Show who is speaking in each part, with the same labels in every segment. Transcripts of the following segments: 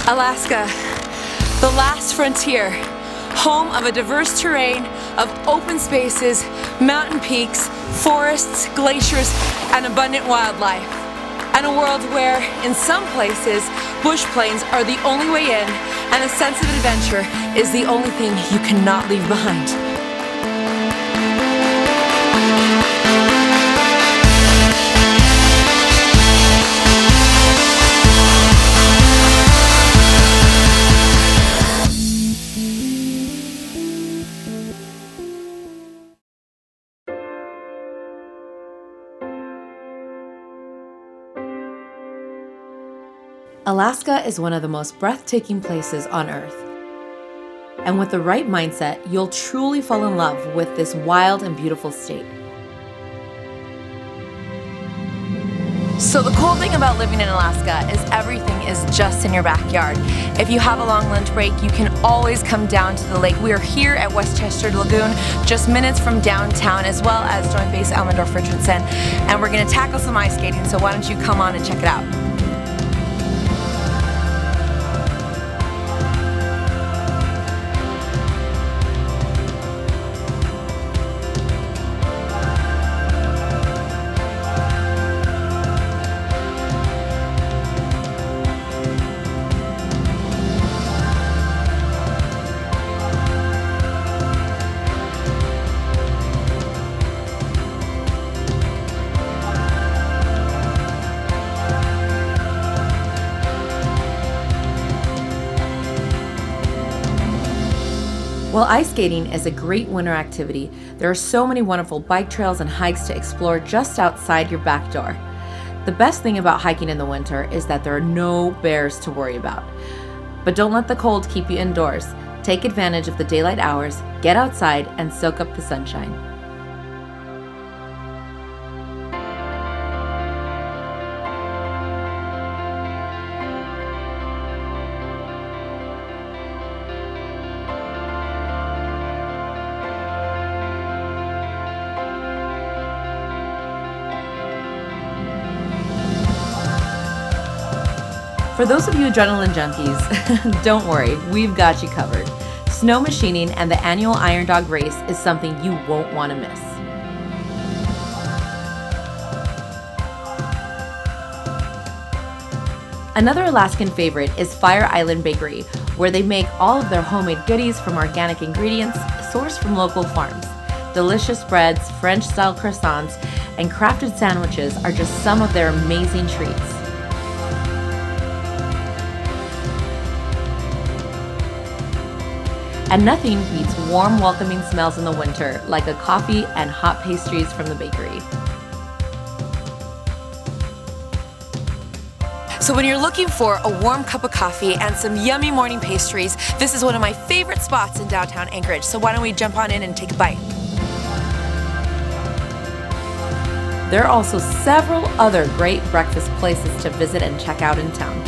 Speaker 1: Alaska, the last frontier, home of a diverse terrain of open spaces, mountain peaks, forests, glaciers, and abundant wildlife. And a world where, in some places, bush plains are the only way in, and a sense of adventure is the only thing you cannot leave behind. Alaska is one of the most breathtaking places on Earth. And with the right mindset, you'll truly fall in love with this wild and beautiful state. So the cool thing about living in Alaska is everything is just in your backyard. If you have a long lunch break, you can always come down to the lake. We are here at Westchester Lagoon, just minutes from downtown, as well as Joint Base Elmendorf-Richardson. And we're gonna tackle some ice skating, so why don't you come on and check it out. While ice skating is a great winter activity, there are so many wonderful bike trails and hikes to explore just outside your back door. The best thing about hiking in the winter is that there are no bears to worry about. But don't let the cold keep you indoors. Take advantage of the daylight hours, get outside, and soak up the sunshine. For those of you adrenaline junkies, don't worry, we've got you covered. Snow machining and the annual Iron Dog race is something you won't want to miss. Another Alaskan favorite is Fire Island Bakery, where they make all of their homemade goodies from organic ingredients sourced from local farms. Delicious breads, French-style croissants, and crafted sandwiches are just some of their amazing treats. And nothing beats warm, welcoming smells in the winter, like a coffee and hot pastries from the bakery. So when you're looking for a warm cup of coffee and some yummy morning pastries, this is one of my favorite spots in downtown Anchorage. So why don't we jump on in and take a bite? There are also several other great breakfast places to visit and check out in town.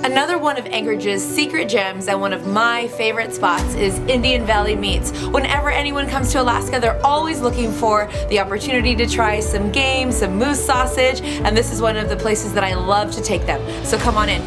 Speaker 1: Another one of Anchorage's secret gems and one of my favorite spots is Indian Valley Meats. Whenever anyone comes to Alaska, they're always looking for the opportunity to try some game, some moose sausage, and this is one of the places that I love to take them. So come on in.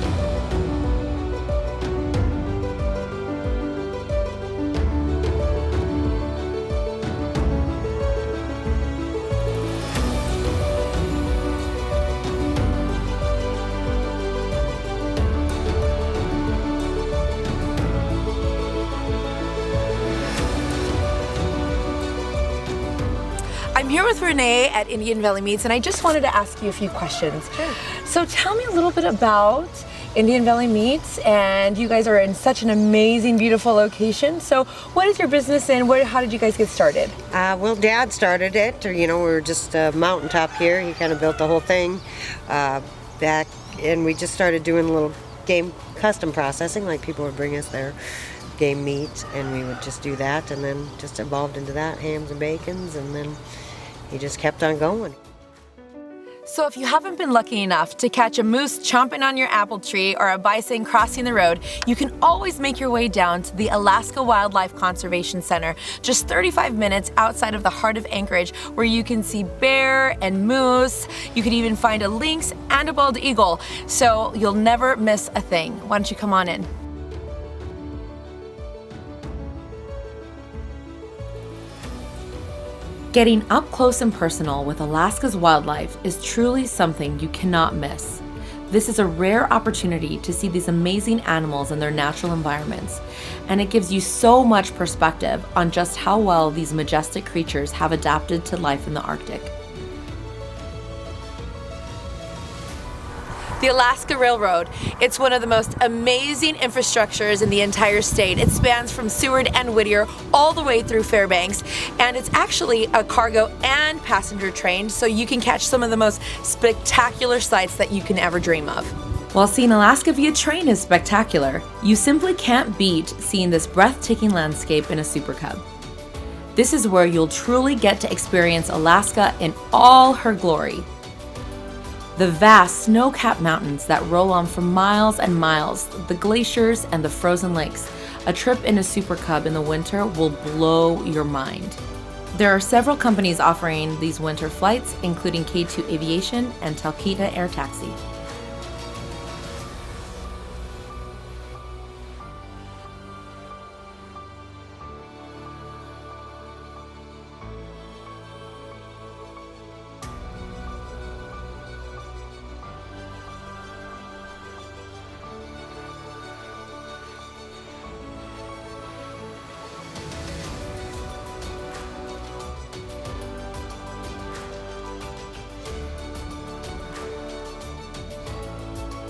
Speaker 1: I'm here with Renee at Indian Valley Meats, and I just wanted to ask you a few questions.
Speaker 2: Sure.
Speaker 1: So tell me a little bit about Indian Valley Meats, and you guys are in such an amazing, beautiful location. So what is your business and how did you guys get started?
Speaker 2: Well, Dad started it. We were just a mountaintop here. He kind of built the whole thing back, and we just started doing a little game custom processing, like people would bring us their game meat, and we would just do that, and then just evolved into that, hams and bacons, and then he just kept on going.
Speaker 1: So if you haven't been lucky enough to catch a moose chomping on your apple tree or a bison crossing the road, you can always make your way down to the Alaska Wildlife Conservation Center, just 35 minutes outside of the heart of Anchorage, where you can see bear and moose. You could even find a lynx and a bald eagle, so you'll never miss a thing. Why don't you come on in? Getting up close and personal with Alaska's wildlife is truly something you cannot miss. This is a rare opportunity to see these amazing animals in their natural environments, and it gives you so much perspective on just how well these majestic creatures have adapted to life in the Arctic. The Alaska Railroad. It's one of the most amazing infrastructures in the entire state. It spans from Seward and Whittier all the way through Fairbanks, and it's actually a cargo and passenger train, so you can catch some of the most spectacular sights that you can ever dream of. While seeing Alaska via train is spectacular, you simply can't beat seeing this breathtaking landscape in a Super Cub. This is where you'll truly get to experience Alaska in all her glory. The vast snow-capped mountains that roll on for miles and miles, the glaciers and the frozen lakes. A trip in a Super Cub in the winter will blow your mind. There are several companies offering these winter flights, including K2 Aviation and Talkeetna Air Taxi.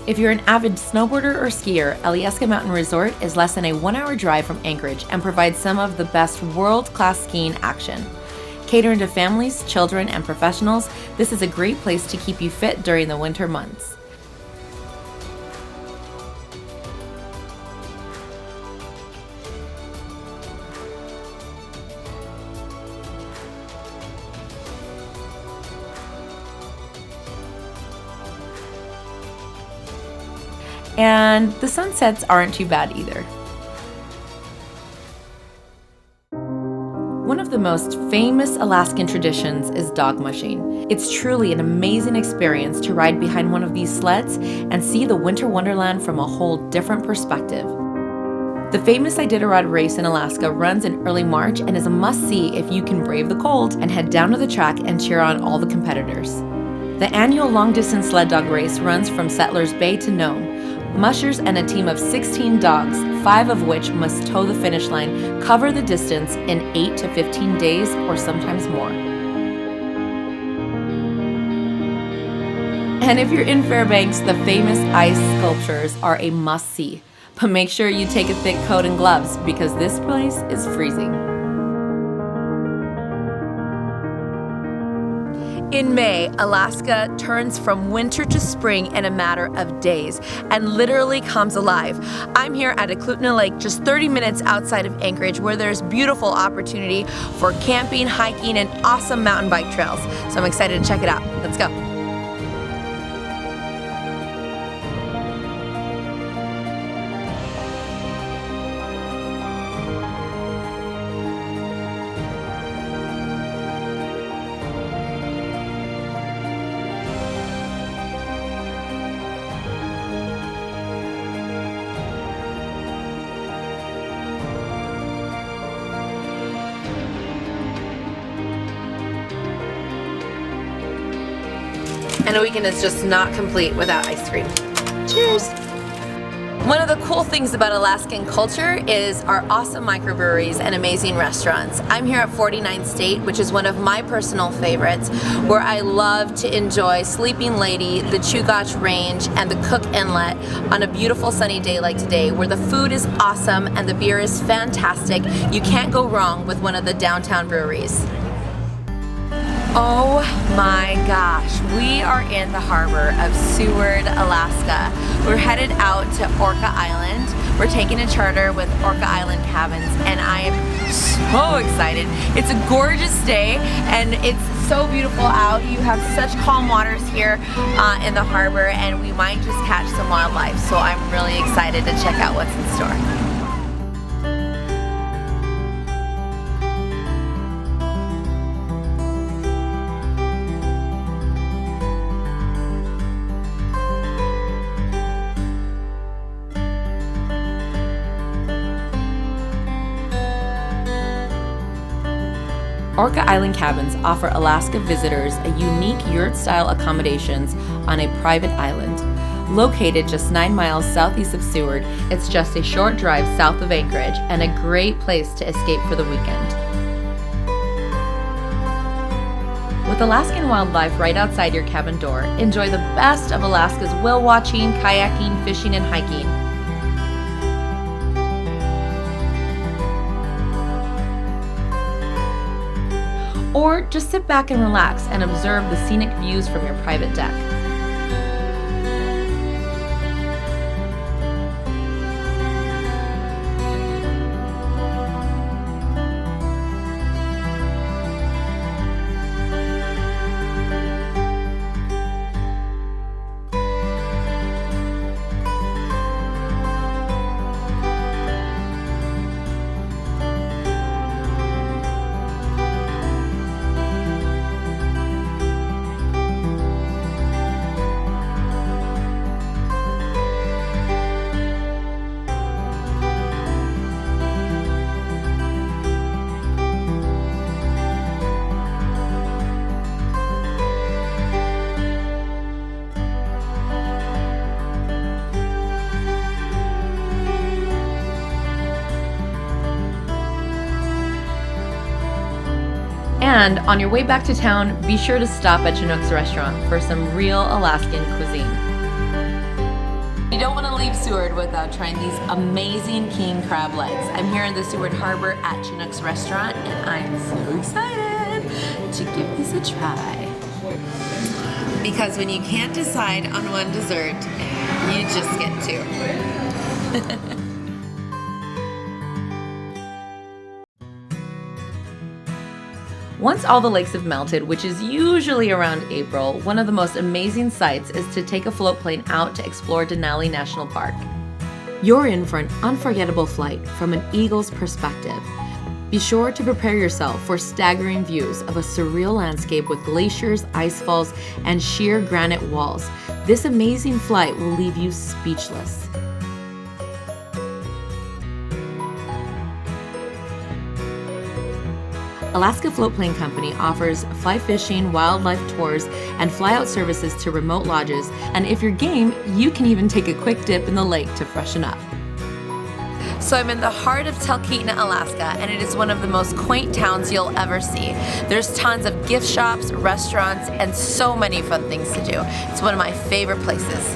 Speaker 1: If you're an avid snowboarder or skier, Alyeska Mountain Resort is less than a 1-hour drive from Anchorage and provides some of the best world-class skiing action. Catering to families, children, and professionals, this is a great place to keep you fit during the winter months. And the sunsets aren't too bad either. One of the most famous Alaskan traditions is dog mushing. It's truly an amazing experience to ride behind one of these sleds and see the winter wonderland from a whole different perspective. The famous Iditarod race in Alaska runs in early March and is a must-see if you can brave the cold and head down to the track and cheer on all the competitors. The annual long-distance sled dog race runs from Settlers Bay to Nome. Mushers and a team of 16 dogs, 5 of which must toe the finish line, cover the distance in 8 to 15 days or sometimes more. And if you're in Fairbanks, the famous ice sculptures are a must-see. But make sure you take a thick coat and gloves because this place is freezing. In May, Alaska turns from winter to spring in a matter of days and literally comes alive. I'm here at Eklutna Lake, just 30 minutes outside of Anchorage, where there's beautiful opportunity for camping, hiking, and awesome mountain bike trails. So I'm excited to check it out. Let's go. And a weekend is just not complete without ice cream. Cheers! One of the cool things about Alaskan culture is our awesome microbreweries and amazing restaurants. I'm here at 49th State, which is one of my personal favorites, where I love to enjoy Sleeping Lady, the Chugach Range, and the Cook Inlet on a beautiful sunny day like today, where the food is awesome and the beer is fantastic. You can't go wrong with one of the downtown breweries. Oh my gosh, we are in the harbor of Seward, Alaska. We're headed out to Orca Island. We're taking a charter with Orca Island Cabins, and I am so excited. It's a gorgeous day, and it's so beautiful out. You have such calm waters here in the harbor, and we might just catch some wildlife. So I'm really excited to check out what's in store. Orca Island Cabins offer Alaska visitors a unique yurt-style accommodations on a private island. Located just 9 miles southeast of Seward, it's just a short drive south of Anchorage and a great place to escape for the weekend. With Alaskan wildlife right outside your cabin door, enjoy the best of Alaska's whale watching, kayaking, fishing, and hiking. Or just sit back and relax and observe the scenic views from your private deck. And on your way back to town, be sure to stop at Chinook's restaurant for some real Alaskan cuisine. You don't want to leave Seward without trying these amazing king crab legs. I'm here in the Seward Harbor at Chinook's restaurant, and I'm so excited to give this a try. Because when you can't decide on one dessert, you just get two. Once all the lakes have melted, which is usually around April, one of the most amazing sights is to take a float plane out to explore Denali National Park. You're in for an unforgettable flight from an eagle's perspective. Be sure to prepare yourself for staggering views of a surreal landscape with glaciers, ice falls, and sheer granite walls. This amazing flight will leave you speechless. Alaska Float Plane Company offers fly fishing, wildlife tours, and fly-out services to remote lodges, and if you're game, you can even take a quick dip in the lake to freshen up. So I'm in the heart of Talkeetna, Alaska, and it is one of the most quaint towns you'll ever see. There's tons of gift shops, restaurants, and so many fun things to do. It's one of my favorite places.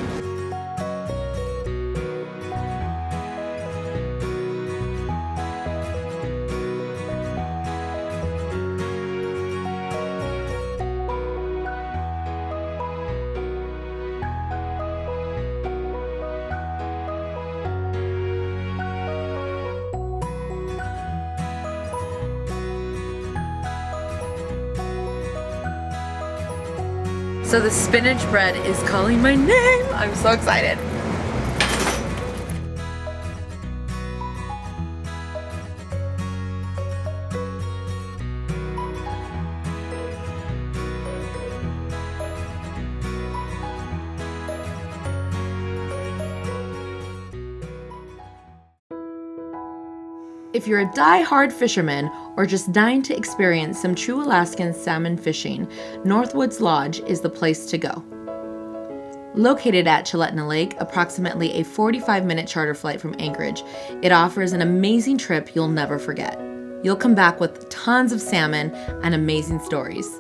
Speaker 1: So the spinach bread is calling my name. I'm so excited. If you're a die-hard fisherman or just dying to experience some true Alaskan salmon fishing, Northwoods Lodge is the place to go. Located at Eklutna Lake, approximately a 45-minute charter flight from Anchorage, it offers an amazing trip you'll never forget. You'll come back with tons of salmon and amazing stories.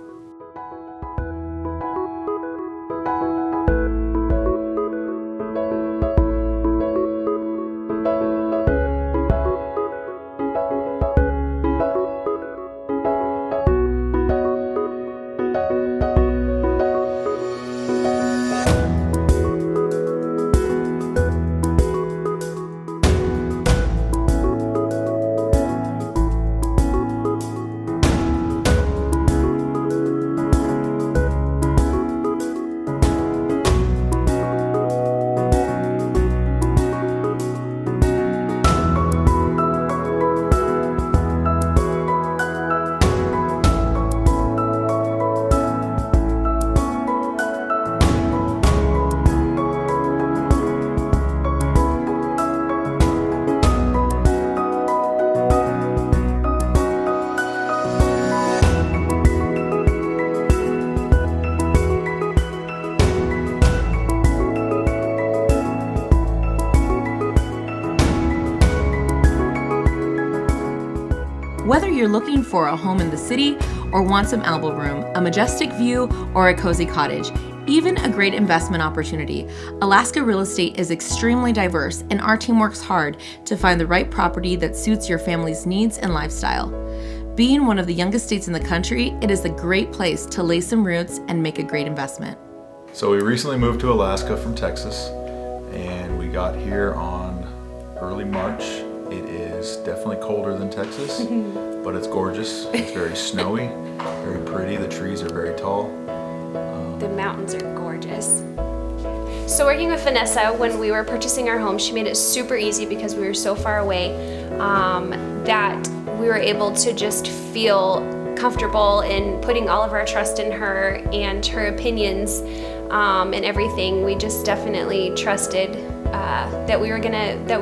Speaker 1: Whether you're looking for a home in the city or want some elbow room, a majestic view, or a cozy cottage, even a great investment opportunity, Alaska real estate is extremely diverse, and our team works hard to find the right property that suits your family's needs and lifestyle. Being one of the youngest states in the country, it is a great place to lay some roots and make a great investment.
Speaker 3: So we recently moved to Alaska from Texas, and we got here on early March. It is definitely colder than Texas, but it's gorgeous. It's very snowy, very pretty. The trees are very tall.
Speaker 4: The mountains are gorgeous. So working with Vanessa, when we were purchasing our home, she made it super easy because we were so far away that we were able to just feel comfortable in putting all of our trust in her and her opinions and everything. We just definitely trusted that we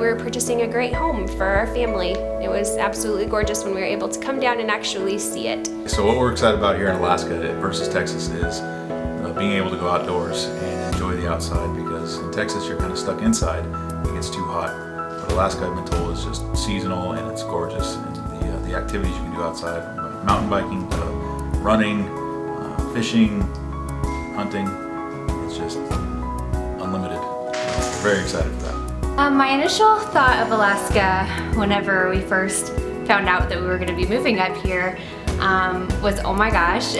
Speaker 4: were purchasing a great home for our family. It was absolutely gorgeous when we were able to come down and actually see it.
Speaker 3: So what we're excited about here in Alaska versus Texas is being able to go outdoors and enjoy the outside, because in Texas you're kind of stuck inside. It gets too hot. But Alaska, I've been told, is just seasonal and it's gorgeous. And the activities you can do outside, from mountain biking to running, fishing, hunting, it's just unlimited. Very excited for that.
Speaker 4: My initial thought of Alaska whenever we first found out that we were going to be moving up here was, oh my gosh,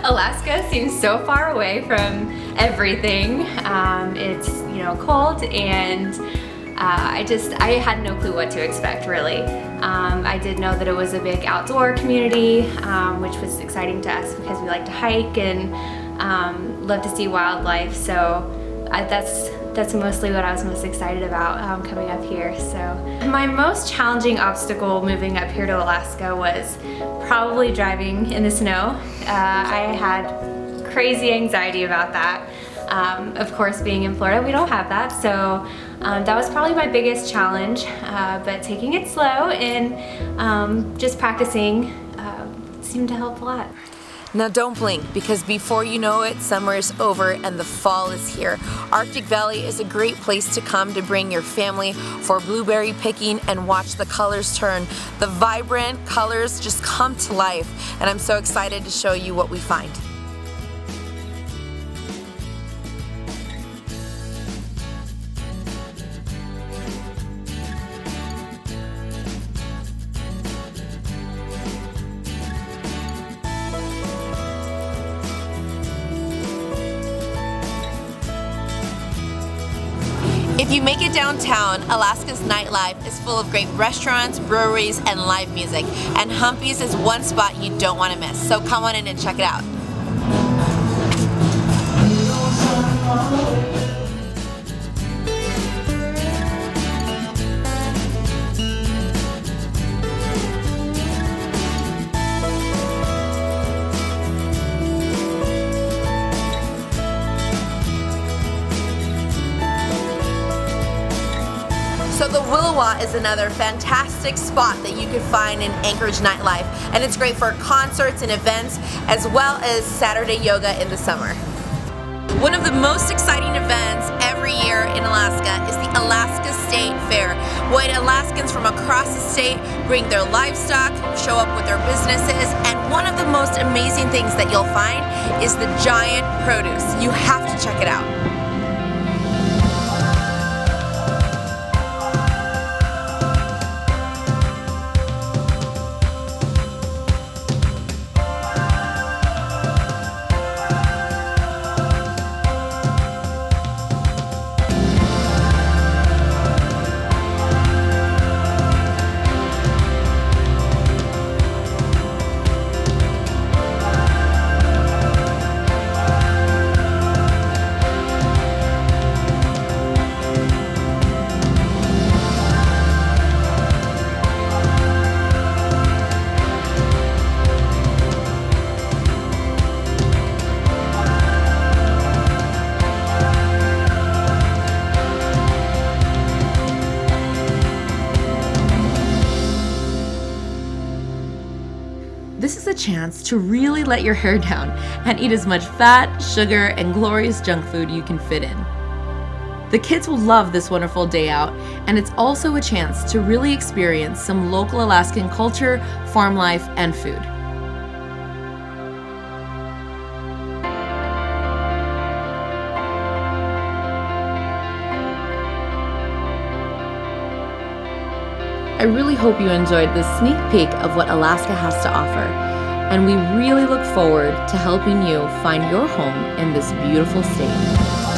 Speaker 4: Alaska seems so far away from everything. It's, cold, and I had no clue what to expect, really. I did know that it was a big outdoor community, which was exciting to us because we like to hike and love to see wildlife. So that's mostly what I was most excited about coming up here. So my most challenging obstacle moving up here to Alaska was probably driving in the snow. I had crazy anxiety about that. Of course, being in Florida, we don't have that, so that was probably my biggest challenge, but taking it slow and just practicing seemed to help a lot.
Speaker 1: Now don't blink, because before you know it, summer is over and the fall is here. Arctic Valley is a great place to come to bring your family for blueberry picking and watch the colors turn. The vibrant colors just come to life, and I'm so excited to show you what we find. If you make it downtown, Alaska's nightlife is full of great restaurants, breweries, and live music. And Humpy's is one spot you don't want to miss. So come on in and check it out. So the Willowa is another fantastic spot that you could find in Anchorage nightlife, and it's great for concerts and events, as well as Saturday yoga in the summer. One of the most exciting events every year in Alaska is the Alaska State Fair, when Alaskans from across the state bring their livestock, show up with their businesses, and one of the most amazing things that you'll find is the giant produce. You have to check it out. This is a chance to really let your hair down and eat as much fat, sugar, and glorious junk food you can fit in. The kids will love this wonderful day out, and it's also a chance to really experience some local Alaskan culture, farm life, and food. I really hope you enjoyed this sneak peek of what Alaska has to offer, and we really look forward to helping you find your home in this beautiful state.